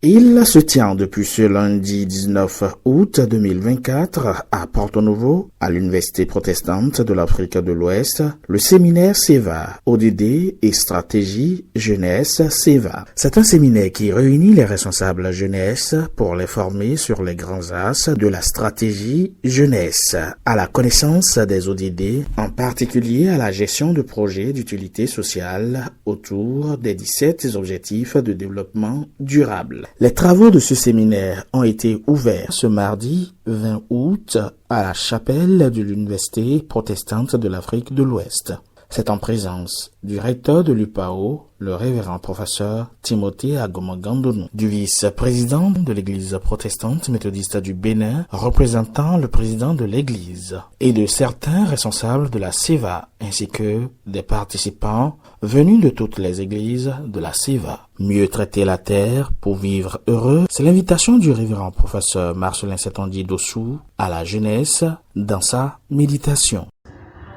Il se tient depuis ce lundi 19 août 2024 à Porto Novo, à l'Université protestante de l'Afrique de l'Ouest, le séminaire SEVA, ODD et stratégie jeunesse SEVA. C'est un séminaire qui réunit les responsables jeunesse pour les former sur les grands axes de la stratégie jeunesse, à la connaissance des ODD, en particulier à la gestion de projets d'utilité sociale autour des 17 objectifs de développement durable. Les travaux de ce séminaire ont été ouverts ce mardi 20 août à la chapelle de l'Université protestante de l'Afrique de l'Ouest. C'est en présence du recteur de l'UPAO, le révérend professeur Timothée Agomagandonou, du vice-président de l'Église protestante méthodiste du Bénin, représentant le président de l'Église, et de certains responsables de la SEVA, ainsi que des participants venus de toutes les églises de la SEVA. Mieux traiter la terre pour vivre heureux, c'est l'invitation du révérend professeur Marcelin Setondier Dossou à la jeunesse dans sa méditation.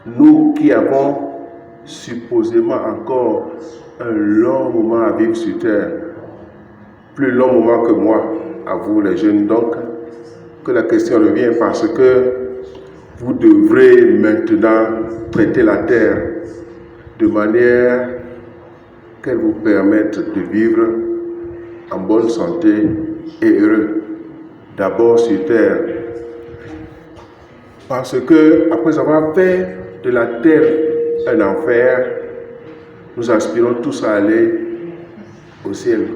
Nous qui avons supposément encore un long moment à vivre sur terre, plus long moment que moi, à vous les jeunes donc, que la question revient parce que vous devrez maintenant traiter la terre de manière qu'elle vous permette de vivre en bonne santé et heureux. D'abord sur terre, parce que après avoir fait de la terre un enfer, nous aspirons tous à aller au ciel.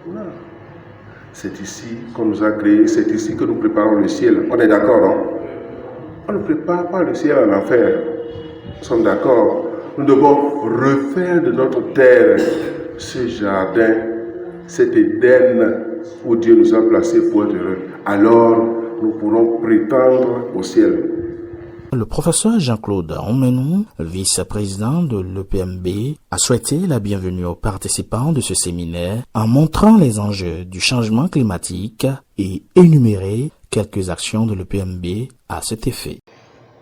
Voilà. C'est ici qu'on nous a créés, c'est ici que nous préparons le ciel. On est d'accord, non? On ne prépare pas le ciel en enfer. Nous sommes d'accord. Nous devons refaire de notre terre ce jardin, cet Éden où Dieu nous a placés pour être heureux. Alors, nous pourrons prétendre au ciel. Le professeur Jean-Claude Omenou, vice-président de l'EPMB, a souhaité la bienvenue aux participants de ce séminaire en montrant les enjeux du changement climatique et énuméré quelques actions de l'EPMB à cet effet.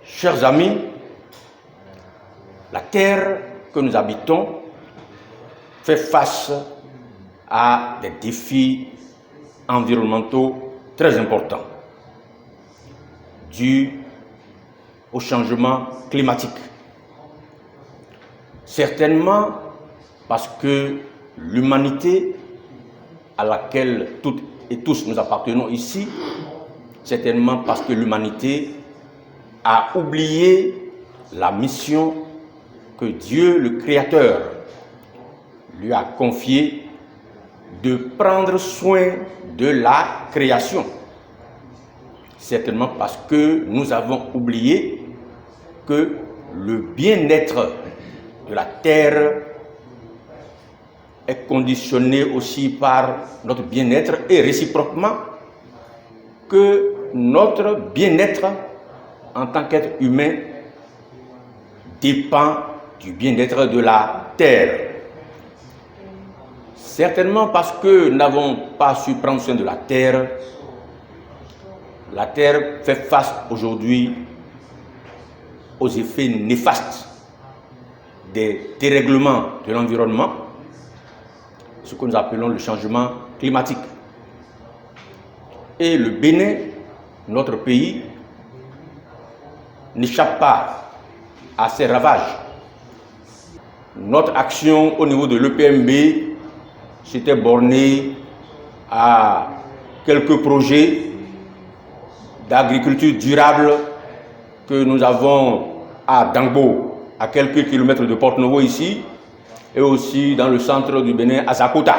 Chers amis, la terre que nous habitons fait face à des défis environnementaux très importants dus au changement climatique. Certainement parce que l'humanité à laquelle toutes et tous nous appartenons ici, certainement parce que l'humanité a oublié la mission que Dieu, le Créateur, lui a confiée de prendre soin de la création. Certainement parce que nous avons oublié que le bien-être de la terre est conditionné aussi par notre bien-être et réciproquement que notre bien-être en tant qu'être humain dépend du bien-être de la terre. Certainement parce que nous n'avons pas su prendre soin de la terre fait face aujourd'hui aux effets néfastes des dérèglements de l'environnement, ce que nous appelons le changement climatique. Et le Bénin, notre pays, n'échappe pas à ces ravages. Notre action au niveau de l'EPMB s'était bornée à quelques projets d'agriculture durable que nous avons à Dangbo, à quelques kilomètres de Porto Novo ici, et aussi dans le centre du Bénin, à Zakota.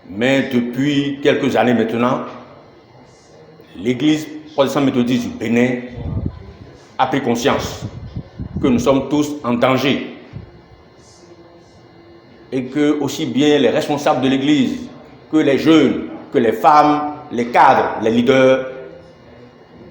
Mais depuis quelques années maintenant, l'Église protestante méthodiste du Bénin a pris conscience que nous sommes tous en danger et que aussi bien les responsables de l'Église que les jeunes, que les femmes, les cadres, les leaders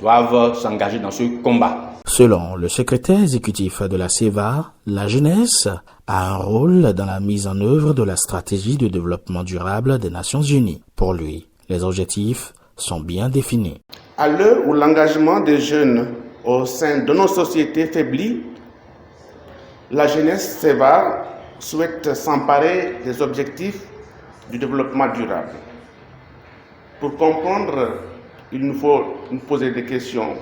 doivent s'engager dans ce combat. Selon le secrétaire exécutif de la SEVA, la jeunesse a un rôle dans la mise en œuvre de la stratégie de développement durable des Nations Unies. Pour lui, les objectifs sont bien définis. À l'heure où l'engagement des jeunes au sein de nos sociétés faiblit, la jeunesse SEVA souhaite s'emparer des objectifs du développement durable. Pour comprendre, il nous faut nous poser des questions.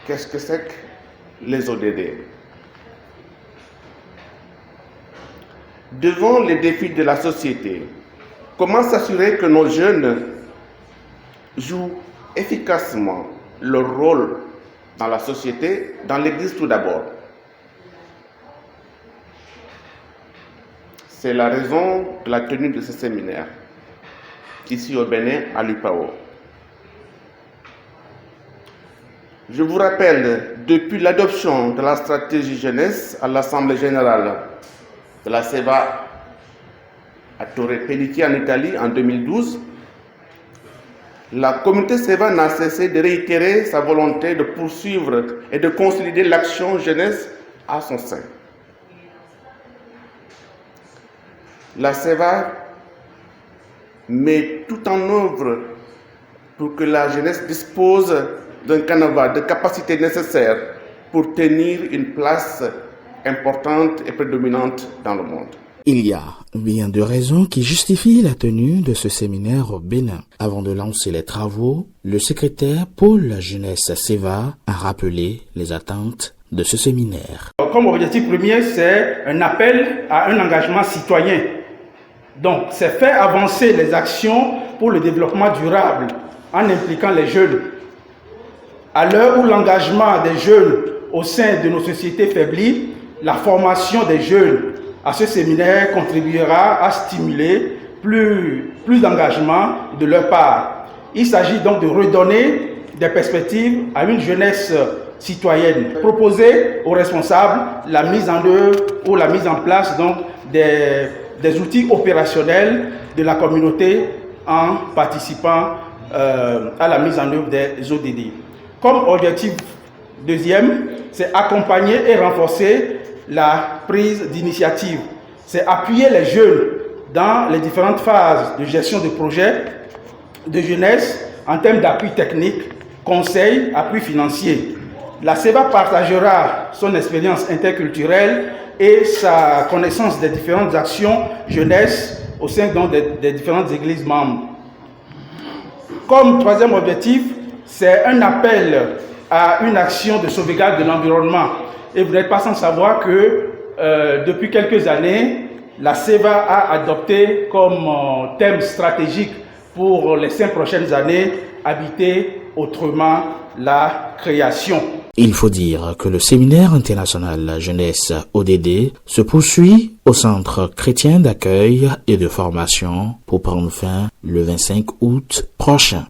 Qu'est-ce que c'est que les ODD? Devant les défis de la société, comment s'assurer que nos jeunes jouent efficacement leur rôle dans la société, dans l'Église tout d'abord? C'est la raison de la tenue de ce séminaire, ici au Bénin, à l'UPAO. Je vous rappelle, depuis l'adoption de la stratégie jeunesse à l'Assemblée générale de la SEVA à Torre Pellici en Italie en 2012, la communauté SEVA n'a cessé de réitérer sa volonté de poursuivre et de consolider l'action jeunesse à son sein. La SEVA met tout en œuvre pour que la jeunesse dispose d'un canevas de capacités nécessaires pour tenir une place importante et prédominante dans le monde. Il y a bien de raisons qui justifient la tenue de ce séminaire au Bénin. Avant de lancer les travaux, le secrétaire Pôle Jeunesse SEVA a rappelé les attentes de ce séminaire. Comme objectif premier, c'est un appel à un engagement citoyen. Donc, c'est faire avancer les actions pour le développement durable en impliquant les jeunes. À l'heure où l'engagement des jeunes au sein de nos sociétés faiblit, la formation des jeunes à ce séminaire contribuera à stimuler plus d'engagement de leur part. Il s'agit donc de redonner des perspectives à une jeunesse citoyenne. Proposer aux responsables la mise en œuvre ou la mise en place donc des outils opérationnels de la communauté en participant à la mise en œuvre des ODD. Comme objectif deuxième, c'est accompagner et renforcer la prise d'initiative. C'est appuyer les jeunes dans les différentes phases de gestion de projets de jeunesse en termes d'appui technique, conseil, appui financier. La SEVA partagera son expérience interculturelle et sa connaissance des différentes actions jeunesse au sein des différentes églises membres. Comme troisième objectif, c'est un appel à une action de sauvegarde de l'environnement. Et vous n'êtes pas sans savoir que depuis quelques années, la SEVA a adopté comme thème stratégique pour les 5 prochaines années, habiter autrement la création. Il faut dire que le séminaire international jeunesse ODD se poursuit au Centre chrétien d'accueil et de formation pour prendre fin le 25 août prochain.